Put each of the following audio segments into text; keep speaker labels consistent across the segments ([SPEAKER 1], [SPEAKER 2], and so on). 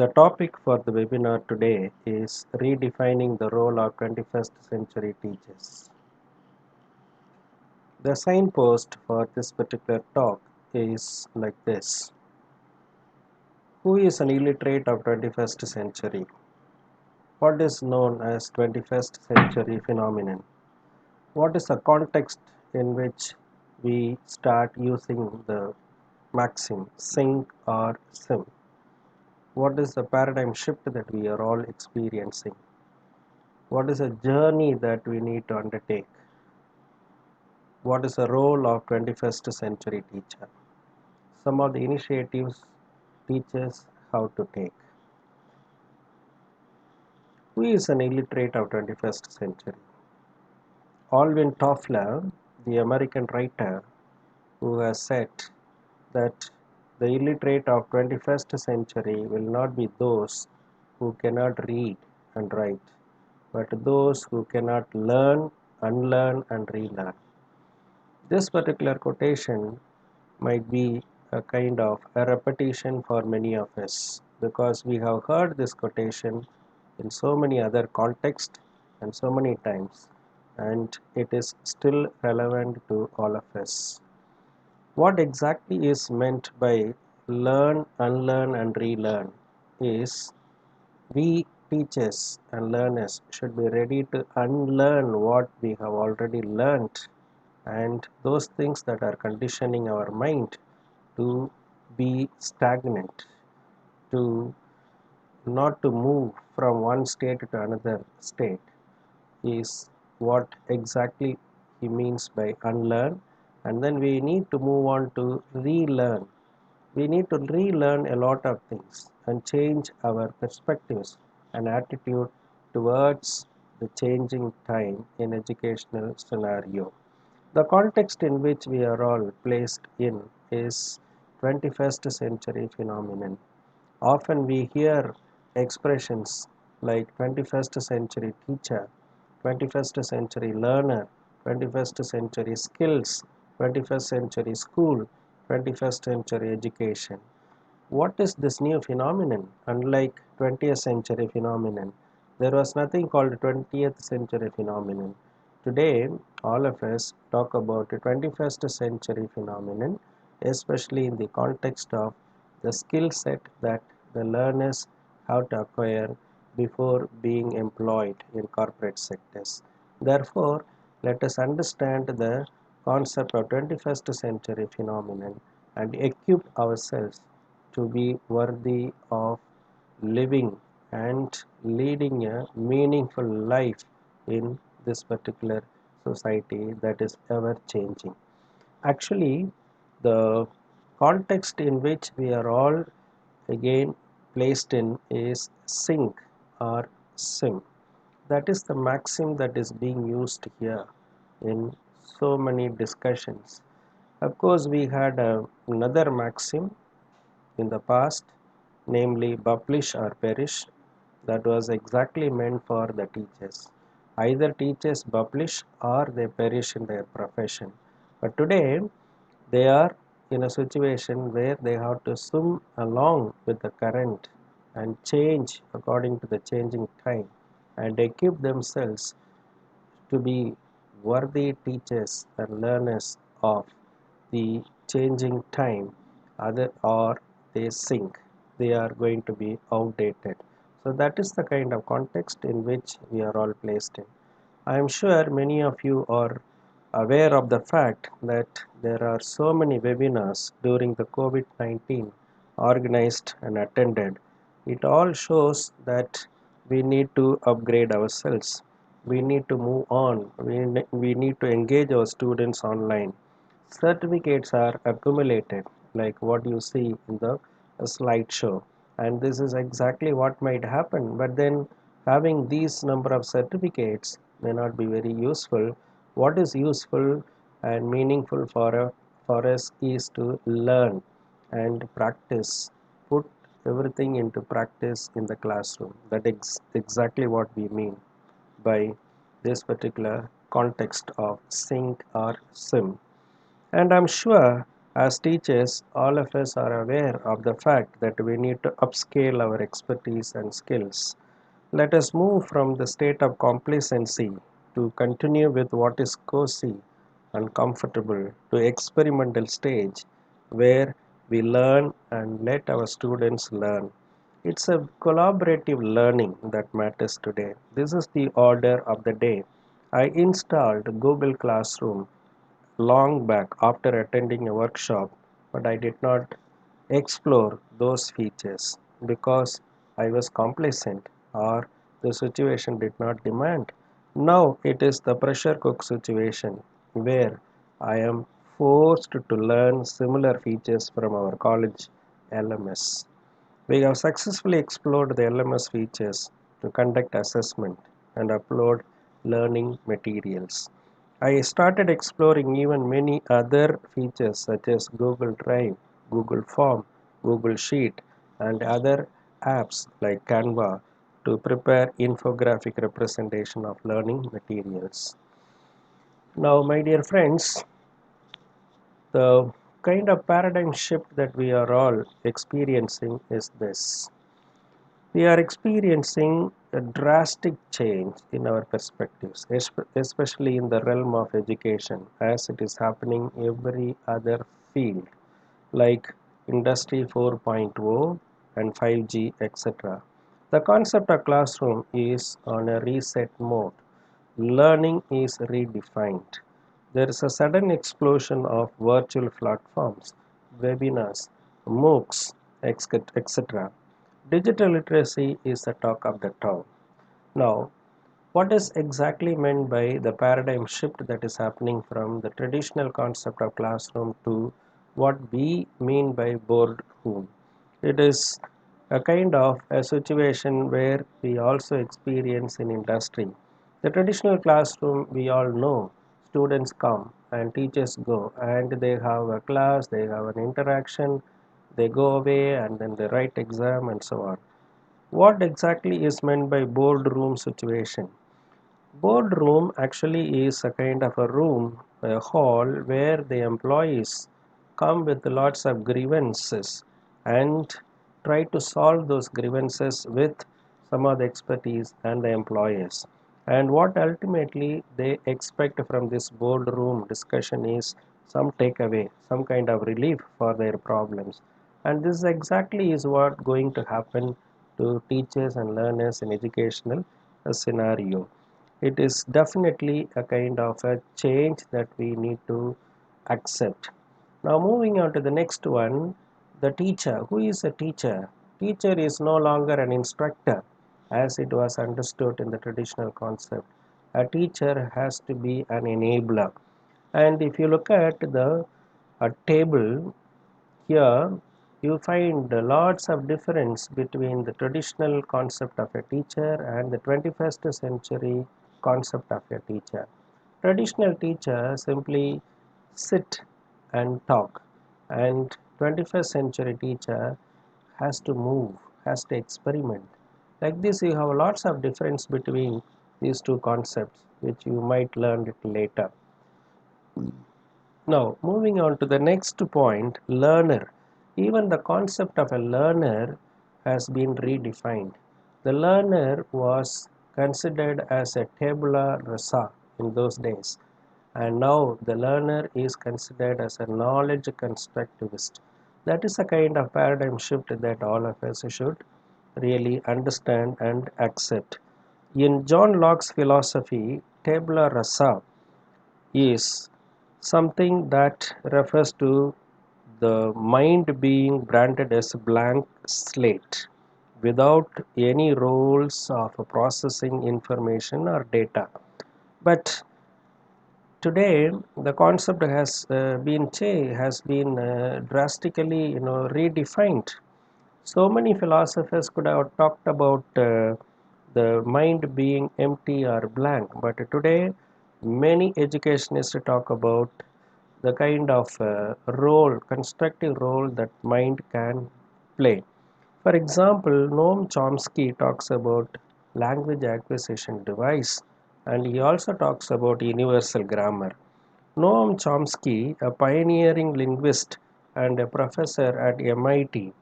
[SPEAKER 1] The topic for the webinar today is redefining the role of 21st century teachers. The signpost for this particular talk is like this. Who is an illiterate of 21st century? What is known as 21st century phenomenon? What is the context in which we start using the maxim sink or swim? What is the paradigm shift that we are all experiencing? What is a journey that we need to undertake? What is the role of 21st century teacher? Some of the initiatives teachers how to take. Who is an illiterate of 21st century? Alvin Toffler, the American writer, who has said that the illiterate of 21st century will not be those who cannot read and write, but those who cannot learn, unlearn and relearn. This particular quotation might be a kind of a repetition for many of us because we have heard this quotation in so many other contexts and so many times, and it is still relevant to all of us. What exactly is meant by learn, unlearn and relearn is we teachers and learners should be ready to unlearn what we have already learned and those things that are conditioning our mind to be stagnant, to not to move from one state to another state is what exactly he means by unlearn. And then we need to move on to relearn. We need to relearn a lot of things and change our perspectives and attitude towards the changing time in educational scenario. The context in which we are all placed in is 21st century phenomenon. Often we hear expressions like 21st century teacher, 21st century learner, 21st century skills, 21st century school, 21st century education. What is this new phenomenon? Unlike 20th century phenomenon, there was nothing called 20th century phenomenon. Today, all of us talk about the 21st century phenomenon, especially in the context of the skill set that the learners have to acquire before being employed in corporate sectors. Therefore, let us understand the concept of 21st century phenomenon and equip ourselves to be worthy of living and leading a meaningful life in this particular society that is ever changing. Actually, the context in which we are all again placed in is sink or sim. That is the maxim that is being used here in so many discussions. Of course, we had another maxim in the past, namely publish or perish, that was exactly meant for the teachers. Either teachers publish or they perish in their profession. But today they are in a situation where they have to swim along with the current and change according to the changing time and equip themselves to be worthy teachers and learners of the changing time, other or they sink, they are going to be outdated. So that is the kind of context in which we are all placed in. I am sure many of you are aware of the fact that there are so many webinars during the COVID-19 organized and attended. It all shows that we need to upgrade ourselves. We need to move on. We need to engage our students online. Certificates are accumulated like what you see in the slideshow, and this is exactly what might happen. But then having these number of certificates may not be very useful. What is useful and meaningful for us is to learn and practice, put everything into practice in the classroom. That is exactly what we mean by this particular context of sink or swim. And I'm sure As teachers, all of us are aware of the fact that we need to upscale our expertise and skills. Let us move from the state of complacency to continue with what is cozy and comfortable to experimental stage where we learn and let our students learn. It's a collaborative learning that matters today. This is the order of the day. I installed Google Classroom long back after attending a workshop, but I did not explore those features because I was complacent or the situation did not demand. Now it is the pressure cook situation where I am forced to learn similar features from our college LMS. We have successfully explored the LMS features to conduct assessment and upload learning materials. I started exploring even many other features such as Google Drive, Google Form, Google Sheet, and other apps like Canva to prepare infographic representation of learning materials. Now, my dear friends, the kind of paradigm shift that we are all experiencing is this. We are experiencing a drastic change in our perspectives, especially in the realm of education, as it is happening every other field like Industry 4.0 and 5G, etc. The concept of classroom is on a reset mode. Learning is redefined. There is a sudden explosion of virtual platforms, webinars, MOOCs, etc. Digital literacy is the talk of the town. Now, what is exactly meant by the paradigm shift that is happening from the traditional concept of classroom to what we mean by boardroom? It is a kind of a situation where we also experience in industry. The traditional classroom, we all know, students come and teachers go and they have a class, they have an interaction, they go away and then they write exam and so on. What exactly is meant by boardroom situation? Boardroom actually is a kind of a room, a hall where the employees come with lots of grievances and try to solve those grievances with some of the expertise and the employers. And what ultimately they expect from this boardroom discussion is some takeaway, some kind of relief for their problems. And this exactly is what going to happen to teachers and learners in educational scenario. It is definitely a kind of a change that we need to accept. Now moving on to the next one, the teacher. Who is a teacher? Teacher is no longer an instructor as it was understood in the traditional concept. A teacher has to be an enabler. And if you look at the a table here, you find lots of difference between the traditional concept of a teacher and the 21st century concept of a teacher. Traditional teacher simply sit and talk, and 21st century teacher has to move, has to experiment. Like this, you have lots of difference between these two concepts, which you might learn it later. Now, moving on to the next point, learner. Even the concept of a learner has been redefined. The learner was considered as a tabula rasa in those days, and now the learner is considered as a knowledge constructivist. That is a kind of paradigm shift that all of us should really understand and accept. In John Locke's philosophy, tabula rasa is something that refers to the mind being branded as a blank slate without any roles of processing information or data. But today the concept has been drastically redefined. So many philosophers could have talked about the mind being empty or blank, but today many educationists talk about the kind of constructive role that mind can play. For example, Noam Chomsky talks about language acquisition device, and he also talks about universal grammar. Noam Chomsky, a pioneering linguist and a professor at MIT,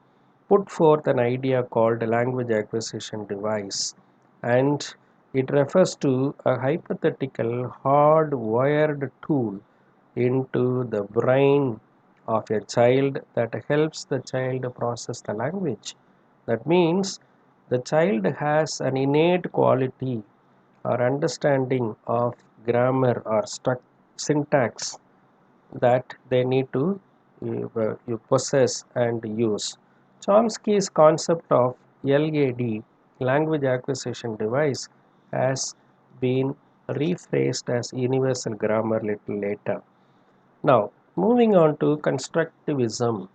[SPEAKER 1] put forth an idea called language acquisition device, and it refers to a hypothetical hardwired tool into the brain of a child that helps the child process the language. That means the child has an innate quality or understanding of grammar or syntax that they need to you possess and use. Chomsky's concept of LAD, language acquisition device, has been rephrased as universal grammar little later. Now, moving on to constructivism.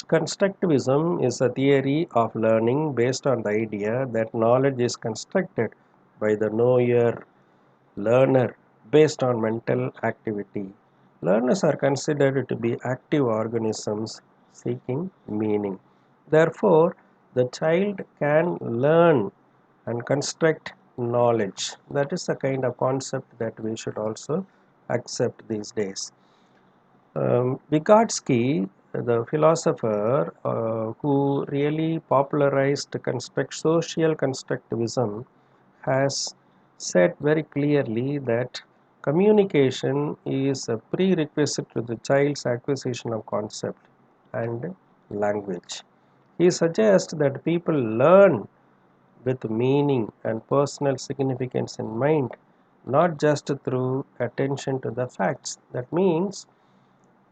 [SPEAKER 1] Constructivism is a theory of learning based on the idea that knowledge is constructed by the knower learner based on mental activity. Learners are considered to be active organisms seeking meaning. Therefore, the child can learn and construct knowledge. That is the kind of concept that we should also accept these days. Vygotsky, the philosopher who really popularized social constructivism, has said very clearly that communication is a prerequisite to the child's acquisition of concept and language. He suggests that people learn with meaning and personal significance in mind, not just through attention to the facts. That means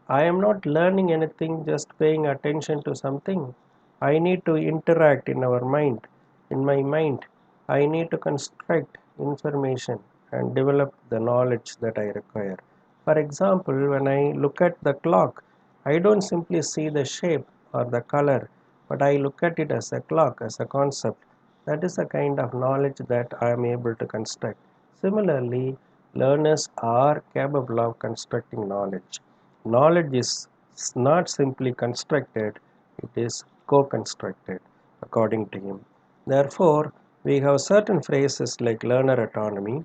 [SPEAKER 1] I am not learning anything just paying attention to something. I need to interact in our mind, in my mind. I need to construct information and develop the knowledge that I require. For example, when I look at the clock, I don't simply see the shape or the color, but I look at it as a clock, as a concept. That is the kind of knowledge that I am able to construct. Similarly, learners are capable of constructing knowledge. Knowledge is not simply constructed, it is co-constructed, according to him. Therefore, we have certain phrases like learner autonomy,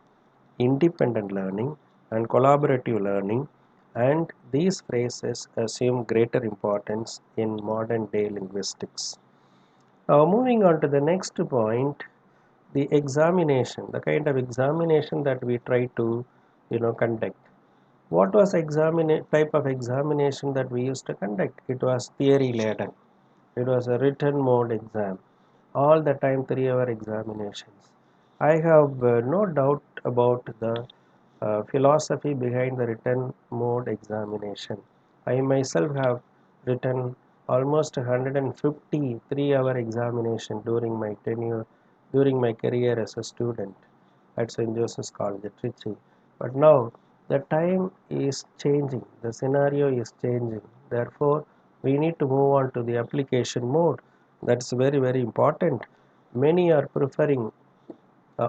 [SPEAKER 1] independent learning, and collaborative learning, and these phrases assume greater importance in modern day linguistics. Now, moving on to the next point, the examination, the kind of examination that we try to conduct. What was type of examination that we used to conduct? It was theory laden. It was a written mode exam. All the time 3 hour examinations. I have no doubt about the philosophy behind the written mode examination. I myself have written almost 150 3 hour examination during my tenure, during my career as a student at St. Joseph's College at Trichy. But now the time is changing, the scenario is changing. Therefore, we need to move on to the application mode. That's very, very important. Many are preferring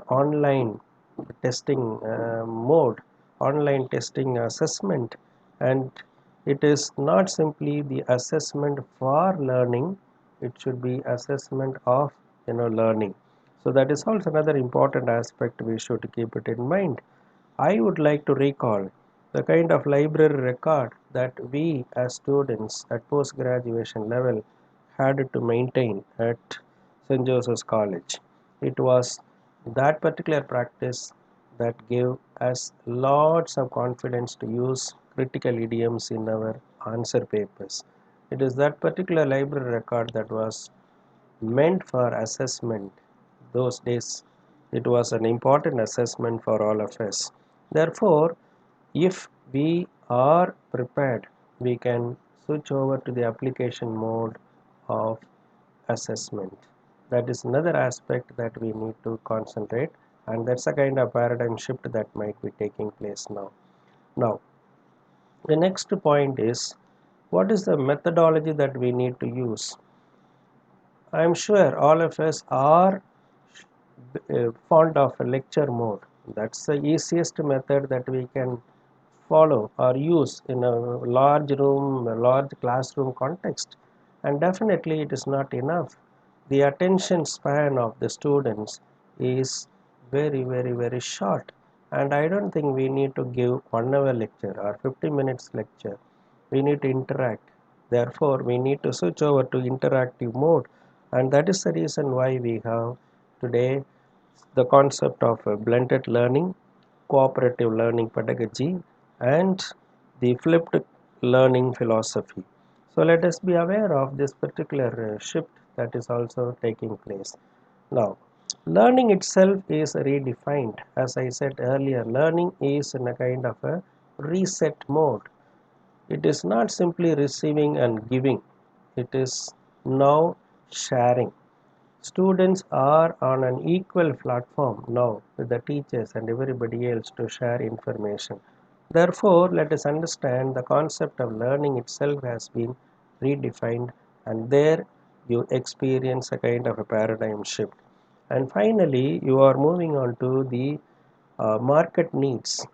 [SPEAKER 1] online testing mode, online testing assessment, and it is not simply the assessment for learning, it should be assessment of learning. So that is also another important aspect we should keep it in mind. I would like to recall the kind of library record that we as students at post graduation level had to maintain at St. Joseph's College. It was that particular practice that gave us lots of confidence to use critical idioms in our answer papers. It is that particular library record that was meant for assessment. Those days, it was an important assessment for all of us. Therefore, if we are prepared, we can switch over to the application mode of assessment. That is another aspect that we need to concentrate, and that's a kind of paradigm shift that might be taking place now. Now, the next point is, what is the methodology that we need to use? I am sure all of us are fond of a lecture mode. That's the easiest method that we can follow or use in a large room, a large classroom context. And definitely it is not enough. The attention span of the students is very, very, very short. And I don't think we need to give 1 hour lecture or 50 minutes lecture. We need to interact. Therefore, we need to switch over to interactive mode. And that is the reason why we have today the concept of blended learning, cooperative learning pedagogy, and the flipped learning philosophy. So let us be aware of this particular shift that is also taking place. Now, learning itself is redefined. As I said earlier, learning is in a kind of a reset mode. It is not simply receiving and giving, it is now sharing. Students are on an equal platform now with the teachers and everybody else to share information. Therefore, let us understand the concept of learning itself has been redefined, and there you experience a kind of a paradigm shift. And finally, you are moving on to the market needs.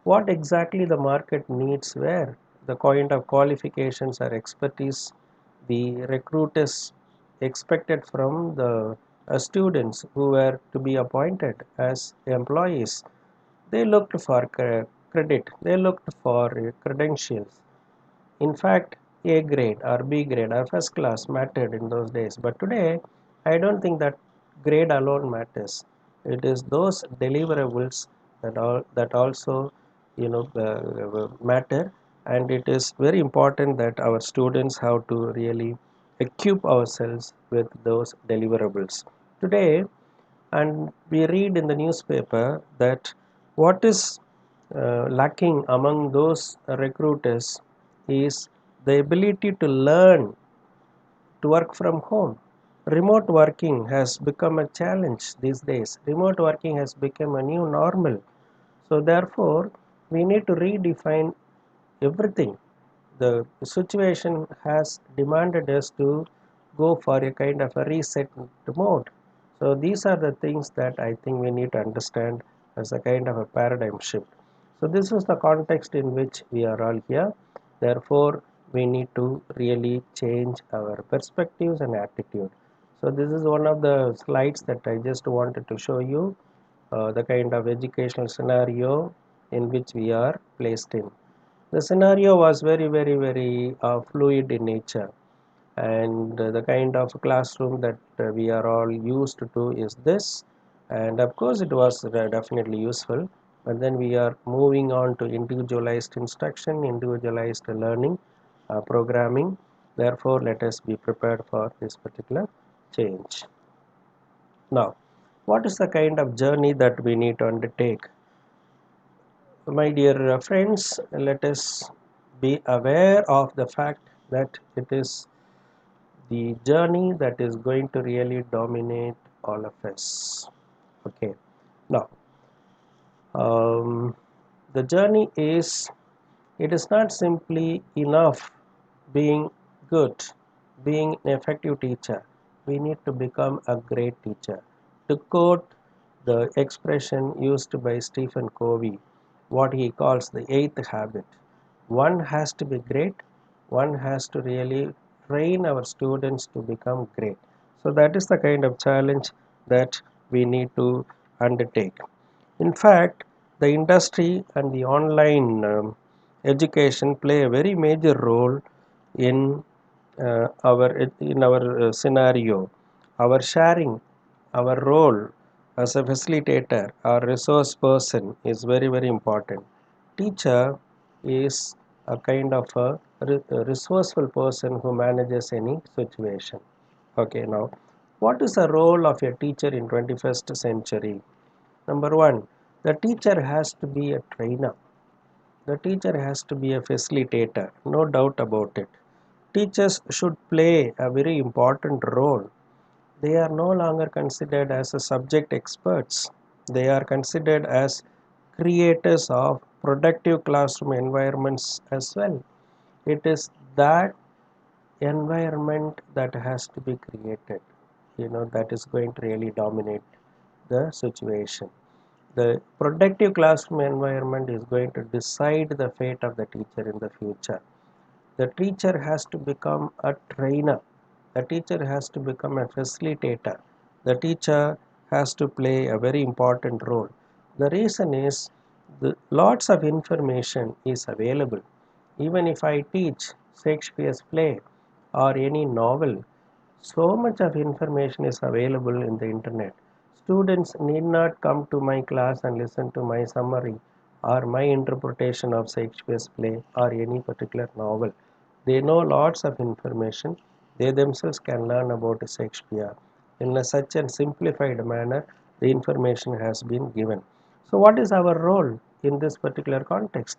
[SPEAKER 1] What exactly the market needs were, the kind of qualifications or expertise the recruiters expected from the students who were to be appointed as employees. They looked for credit, they looked for credentials. In fact, A grade or B grade or first class mattered in those days. But today, I don't think that grade alone matters. It is those deliverables that also matter, and it is very important that our students have to really equip ourselves with those deliverables. Today, and we read in the newspaper that what is lacking among those recruiters is the ability to learn to work from home. Remote working has become a challenge these days. Remote working has become a new normal. So, therefore, we need to redefine everything. The situation has demanded us to go for a kind of a reset mode. So these are the things that I think we need to understand as a kind of a paradigm shift. So this is the context in which we are all here. Therefore, we need to really change our perspectives and attitude. So this is one of the slides that I just wanted to show you, the kind of educational scenario in which we are placed in. The scenario was very fluid in nature, and the kind of classroom that we are all used to is this, and of course it was definitely useful, but then we are moving on to individualized instruction, individualized learning, programming. Therefore, let us be prepared for this particular change. Now, what is the kind of journey that we need to undertake? My dear friends, let us be aware of the fact that it is the journey that is going to really dominate all of us. Okay, now the journey is, it is not simply enough being good, being an effective teacher. We need to become a great teacher. To quote the expression used by Stephen Covey, what he calls the eighth habit, one has to be great, one has to really train our students to become great. So that is the kind of challenge that we need to undertake. In fact, the industry and the online education play a very major role in our scenario. Our sharing, our role as a facilitator or resource person is very important. Teacher is a kind of a resourceful person who manages any situation. Okay, now what is the role of a teacher in 21st century? Number one, the teacher has to be a trainer. The teacher has to be a facilitator, no doubt about it. Teachers should play a very important role. They are no longer considered as a subject experts. They are considered as creators of productive classroom environments as well. It is that environment that has to be created, that is going to really dominate the situation. The productive classroom environment is going to decide the fate of the teacher in the future. The teacher has to become a trainer. The teacher has to become a facilitator. The teacher has to play a very important role. The reason is lots of information is available. Even if I teach Shakespeare's play or any novel, so much of information is available in the internet. Students need not come to my class and listen to my summary or my interpretation of Shakespeare's play or any particular novel. They know lots of information. They themselves can learn about Shakespeare. In such a simplified manner, the information has been given. So, what is our role in this particular context?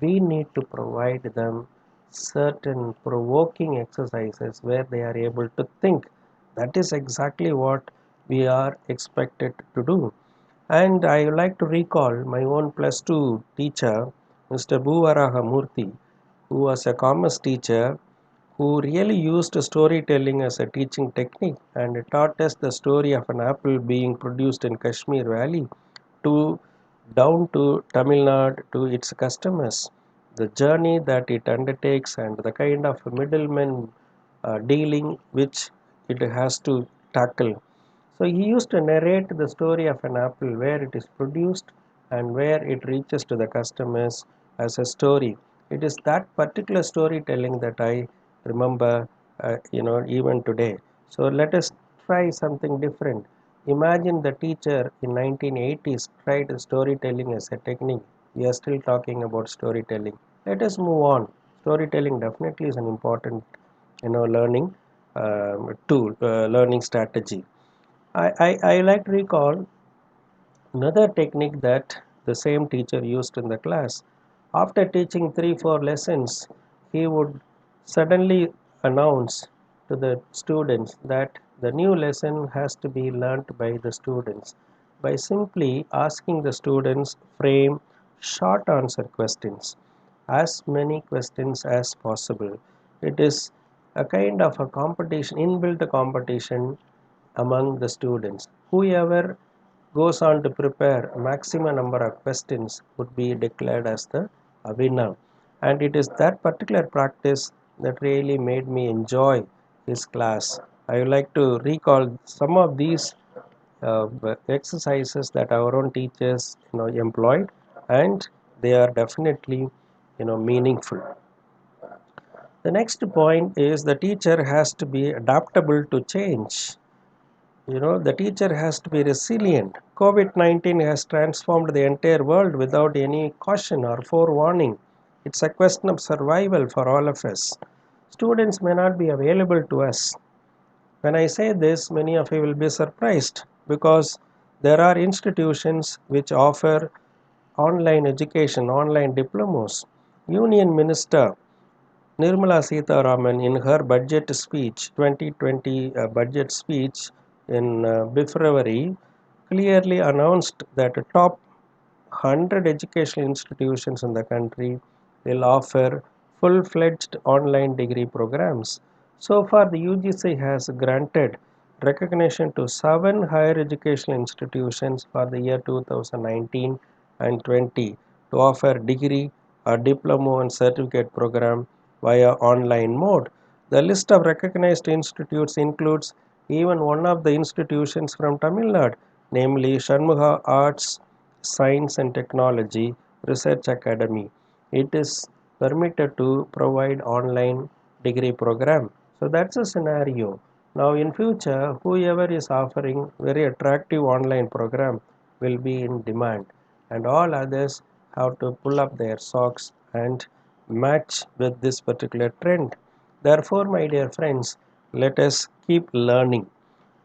[SPEAKER 1] We need to provide them certain provoking exercises where they are able to think. That is exactly what we are expected to do. And I would like to recall my own plus 2 teacher, Mr. Bhuvaraha Murthy, who was a commerce teacher who really used storytelling as a teaching technique and taught us the story of an apple being produced in Kashmir Valley to down to Tamil Nadu to its customers. The journey that it undertakes and the kind of middlemen dealing which it has to tackle. So he used to narrate the story of an apple where it is produced and where it reaches to the customers as a story. It is that particular storytelling that I remember, even today. So let us try something different. Imagine the teacher in 1980s tried storytelling as a technique. We are still talking about storytelling. Let us move on. Storytelling definitely is an important, learning tool, learning strategy. I like to recall another technique that the same teacher used in the class. After teaching 3 4 lessons, he would suddenly announce to the students that the new lesson has to be learnt by the students by simply asking the students frame short answer questions, as many questions as possible. It is a kind of a competition, inbuilt competition among the students. Whoever goes on to prepare a maximum number of questions would be declared as the winner. And it is that particular practice that really made me enjoy his class. I would like to recall some of these exercises that our own teachers employed, and they are definitely meaningful. The next point is the teacher has to be adaptable to change. The teacher has to be resilient. COVID-19 has transformed the entire world without any caution or forewarning. It's a question of survival for all of us. Students may not be available to us. When I say this, many of you will be surprised because there are institutions which offer online education, online diplomas. Union Minister Nirmala Sitharaman, in her budget speech, 2020 budget speech in February, clearly announced that top 100 educational institutions in the country will offer full-fledged online degree programs. So far, the UGC has granted recognition to 7 higher educational institutions for the year 2019 and 20 to offer degree, a diploma and certificate program via online mode. The list of recognized institutes includes even one of the institutions from Tamil Nadu, namely Shanmuga Arts, Science and Technology Research Academy. It is permitted to provide online degree program. So that's a scenario. Now in future, whoever is offering very attractive online program will be in demand, and all others have to pull up their socks and match with this particular trend. Therefore, my dear friends, let us keep learning.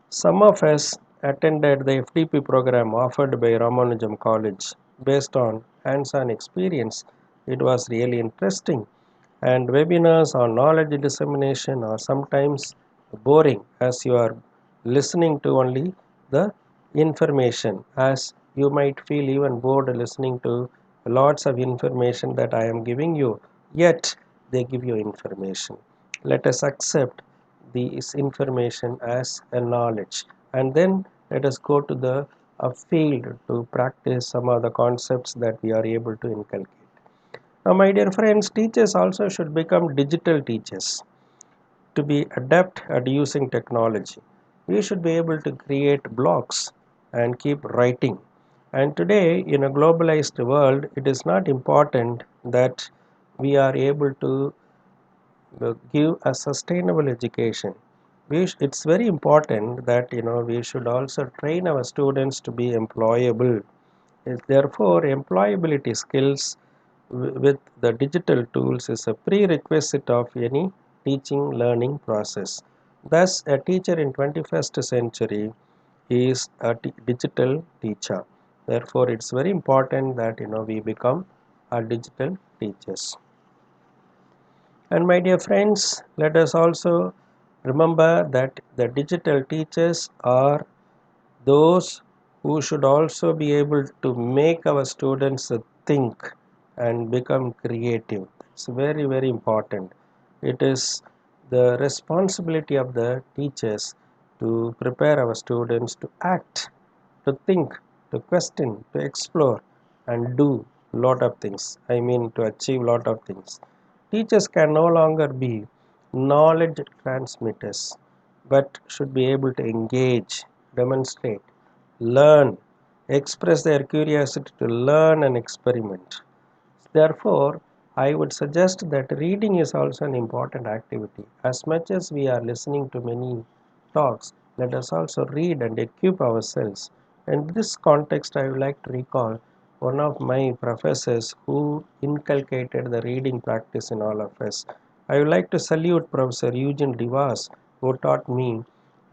[SPEAKER 1] Some of us attended the FDP program offered by Ramanujam College based on hands-on experience. It was really interesting, and webinars on knowledge dissemination are sometimes boring as you are listening to only the information, as you might feel even bored listening to lots of information that I am giving you, yet they give you information. Let us accept this information as a knowledge, and then let us go to the field to practice some of the concepts that we are able to inculcate. Now, my dear friends, teachers also should become digital teachers to be adept at using technology. We should be able to create blogs and keep writing. And today, in a globalized world, it is not important that we are able to give a sustainable education. It's very important that we should also train our students to be employable. Therefore, employability skills with the digital tools is a prerequisite of any teaching learning process. Thus, a teacher in 21st century is a digital teacher. Therefore, it's very important that we become a digital teachers. And my dear friends, let us also remember that the digital teachers are those who should also be able to make our students think and become creative. It's very, very important. It is the responsibility of the teachers to prepare our students to act, to think, to question, to explore, and do lot of things. I mean, to achieve lot of things. Teachers can no longer be knowledge transmitters, but should be able to engage, demonstrate, learn, express their curiosity to learn and experiment. Therefore, I would suggest that reading is also an important activity. As much as we are listening to many talks, let us also read and equip ourselves. In this context, I would like to recall one of my professors who inculcated the reading practice in all of us. I would like to salute Professor Eugene Devas, who taught me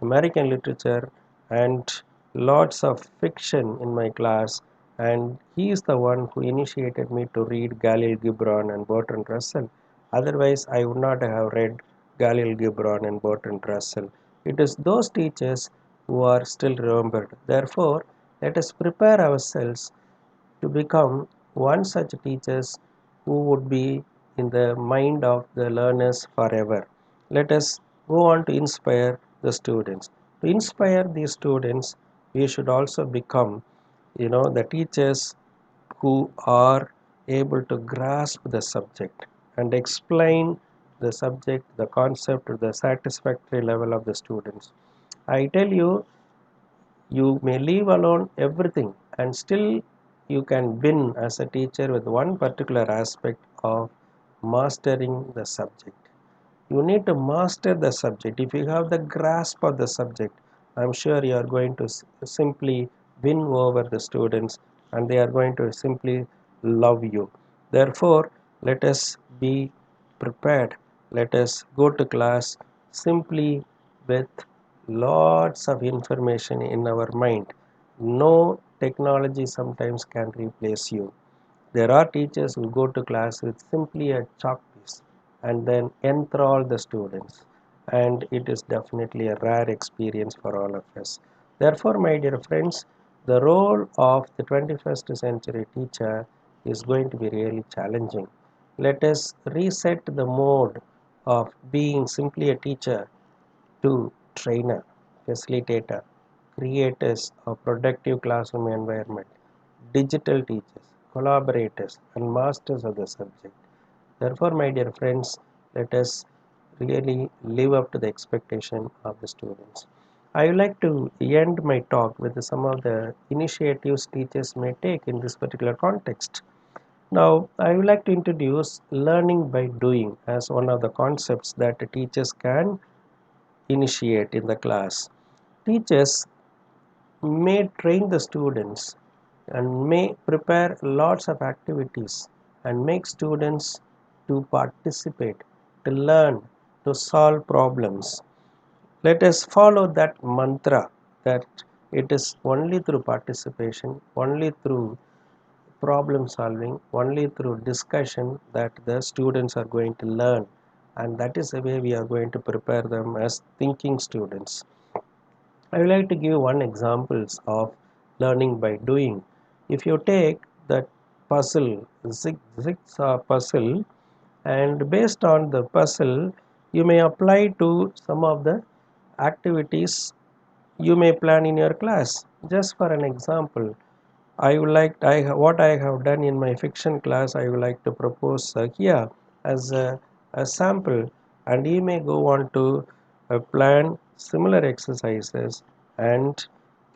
[SPEAKER 1] American literature and lots of fiction in my class, and he is the one who initiated me to read Galil Gibran and Bertrand Russell. Otherwise, I would not have read Galil Gibran and Bertrand Russell. It is those teachers who are still remembered. Therefore, let us prepare ourselves to become one such teachers who would be in the mind of the learners forever. Let us go on to inspire the students. To inspire these students, we should also become, the teachers who are able to grasp the subject and explain the subject, the concept to the satisfactory level of the students. I tell you, you may leave alone everything and still you can win as a teacher with one particular aspect of mastering the subject. You need to master the subject. If you have the grasp of the subject, I'm sure you are going to simply win over the students and they are going to simply love you. Therefore, let us be prepared. Let us go to class simply with lots of information in our mind. No technology sometimes can replace you. There are teachers who go to class with simply a chalk piece and then enthrall the students, and it is definitely a rare experience for all of us. Therefore, my dear friends, the role of the 21st century teacher is going to be really challenging. Let us reset the mode of being simply a teacher to trainer, facilitator, creators of productive classroom environment, digital teachers, collaborators, and masters of the subject. Therefore, my dear friends, let us really live up to the expectation of the students. I would like to end my talk with some of the initiatives teachers may take in this particular context. Now, I would like to introduce learning by doing as one of the concepts that the teachers can initiate in the class. Teachers may train the students and may prepare lots of activities and make students to participate, to learn, to solve problems. Let us follow that mantra that it is only through participation, only through problem solving, only through discussion that the students are going to learn, and that is the way we are going to prepare them as thinking students. I would like to give one examples of learning by doing. If you take that puzzle, zigzag puzzle, and based on the puzzle, you may apply to some of the activities you may plan in your class. Just for an example, what I have done in my fiction class, I would like to propose here as a sample, and you may go on to plan similar exercises and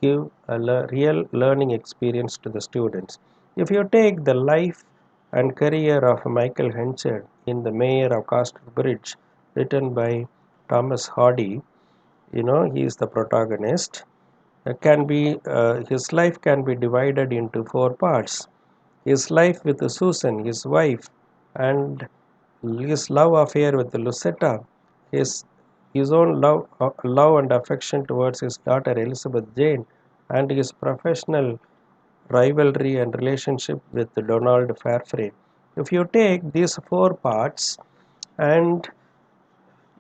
[SPEAKER 1] give a real learning experience to the students. If you take the life and career of Michael Henchard in The Mayor of Castle Bridge, written by Thomas Hardy, he is the protagonist. His life can be divided into four parts: his life with Susan, his wife, and his love affair with Lucetta, his his own love and affection towards his daughter Elizabeth Jane, and his professional rivalry and relationship with Donald Fairfrey. If you take these four parts and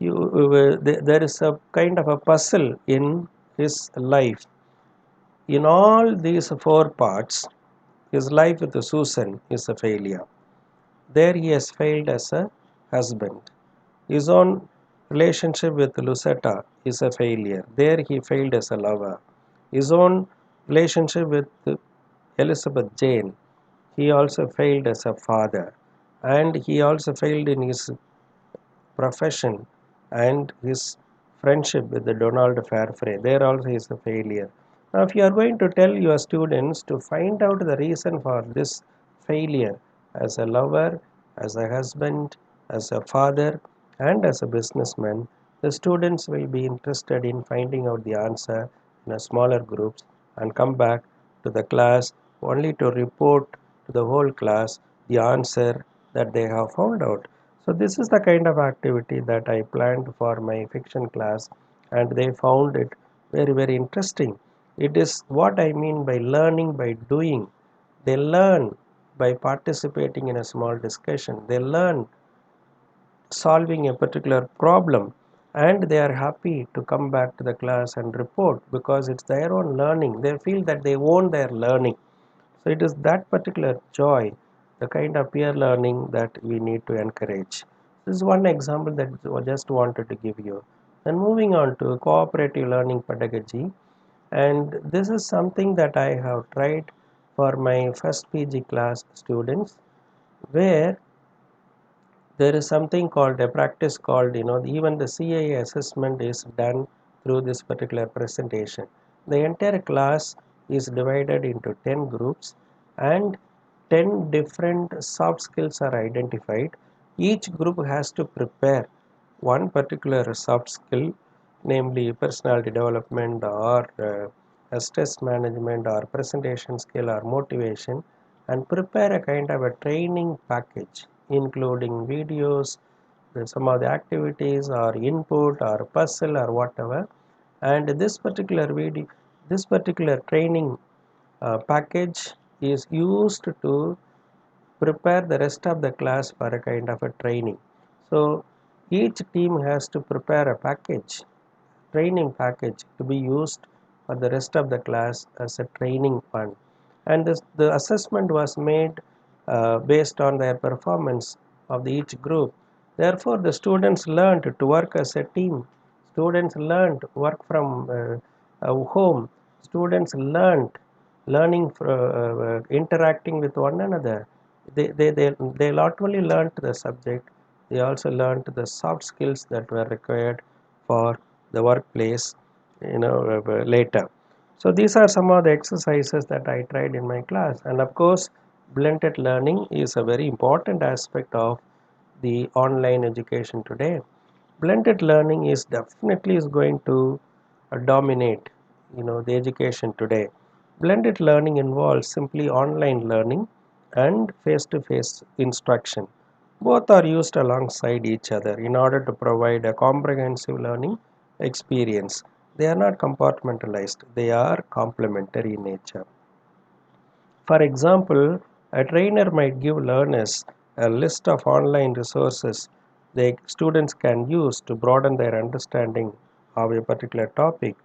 [SPEAKER 1] there is a kind of a puzzle in his life. In all these four parts, his life with Susan is a failure. There he has failed as a husband. His own relationship with Lucetta is a failure. There he failed as a lover. His own relationship with Elizabeth Jane, he also failed as a father. And he also failed in his profession and his friendship with the Donald Fairfrey. There also is a failure. Now, if you are going to tell your students to find out the reason for this failure as a lover, as a husband, as a father, and as a businessman, the students will be interested in finding out the answer in a smaller groups and come back to the class only to report to the whole class the answer that they have found out. So this is the kind of activity that I planned for my fiction class, and they found it very, very interesting. It is what I mean by learning by doing. They learn by participating in a small discussion. They learn solving a particular problem, and they are happy to come back to the class and report because it's their own learning. They feel that they own their learning. So it is that particular joy, the kind of peer learning that we need to encourage. This is one example that I just wanted to give you. Then moving on to cooperative learning pedagogy, and this is something that I have tried for my first PG class students, where there is something called a practice called, even the CIA assessment is done through this particular presentation. The entire class is divided into 10 groups, and 10 different soft skills are identified. Each group has to prepare one particular soft skill, namely personality development or stress management or presentation skill or motivation, and prepare a kind of a training package including videos, some of the activities or input or puzzle or whatever. And this particular training package is used to prepare the rest of the class for a kind of a training. So each team has to prepare a training package to be used for the rest of the class as a training fund. And the assessment was made based on their performance of each group. Therefore, the students learned to work as a team. Students learned work from home. Students learning interacting with one another. They not only learned the subject, they also learned the soft skills that were required for the workplace, later. So these are some of the exercises that I tried in my class. And of course, blended learning is a very important aspect of the online education today. Blended learning is definitely is going to dominate, the education today. Blended learning involves simply online learning and face-to-face instruction. Both are used alongside each other in order to provide a comprehensive learning experience. They are not compartmentalized, they are complementary in nature. For example, a trainer might give learners a list of online resources the students can use to broaden their understanding of a particular topic,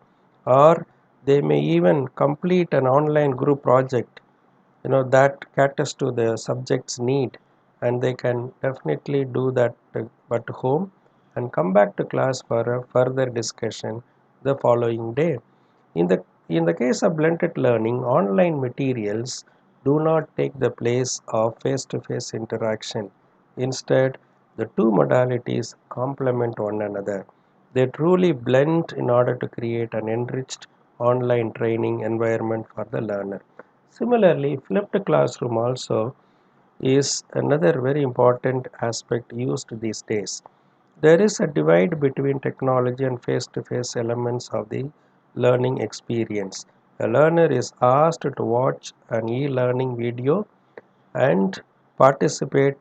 [SPEAKER 1] or they may even complete an online group project, that caters to the subject's need, and they can definitely do that at home and come back to class for a further discussion the following day. In the case of blended learning, online materials do not take the place of face-to-face interaction. Instead, the two modalities complement one another. They truly blend in order to create an enriched online training environment for the learner. Similarly, flipped classroom also is another very important aspect used these days. There is a divide between technology and face-to-face elements of the learning experience. A learner is asked to watch an e-learning video and participate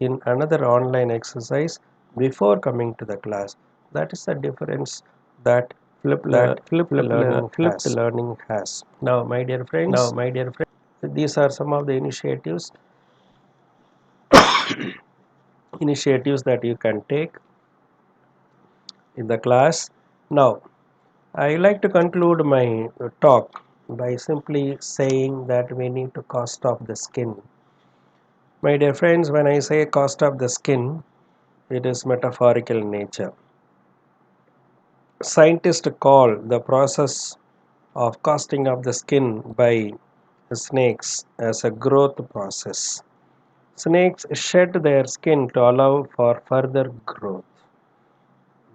[SPEAKER 1] in another online exercise before coming to the class. That is the difference that flipped learning has. Now, my dear friends, these are some of the initiatives that you can take in the class. Now, I like to conclude my talk by simply saying that we need to cost off the skin. My dear friends, when I say cost of the skin, it is metaphorical in nature. Scientists call the process of casting off the skin by snakes as a growth process. Snakes shed their skin to allow for further growth.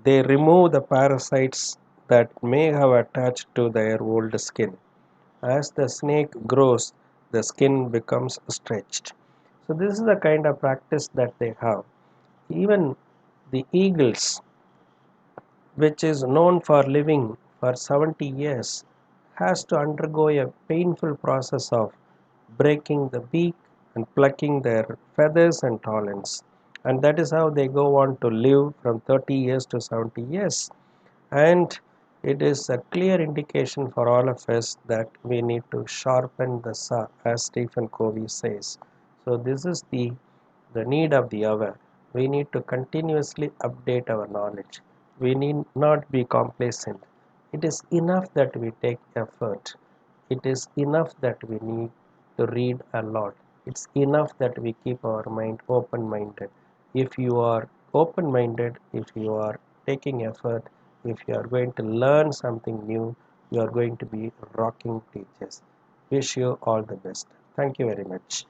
[SPEAKER 1] They remove the parasites that may have attached to their old skin. As the snake grows, the skin becomes stretched. So, this is the kind of practice that they have. Even the eagles, which is known for living for 70 years, has to undergo a painful process of breaking the beak and plucking their feathers and talons. And that is how they go on to live from 30 years to 70 years. And it is a clear indication for all of us that we need to sharpen the saw, as Stephen Covey says. So this is the need of the hour. We need to continuously update our knowledge. We need not be complacent. It is enough that we take effort. It is enough that we need to read a lot. It's enough that we keep our mind open minded. If you are open minded, if you are taking effort, if you are going to learn something new, you are going to be rocking teachers. Wish you all the best. Thank you very much.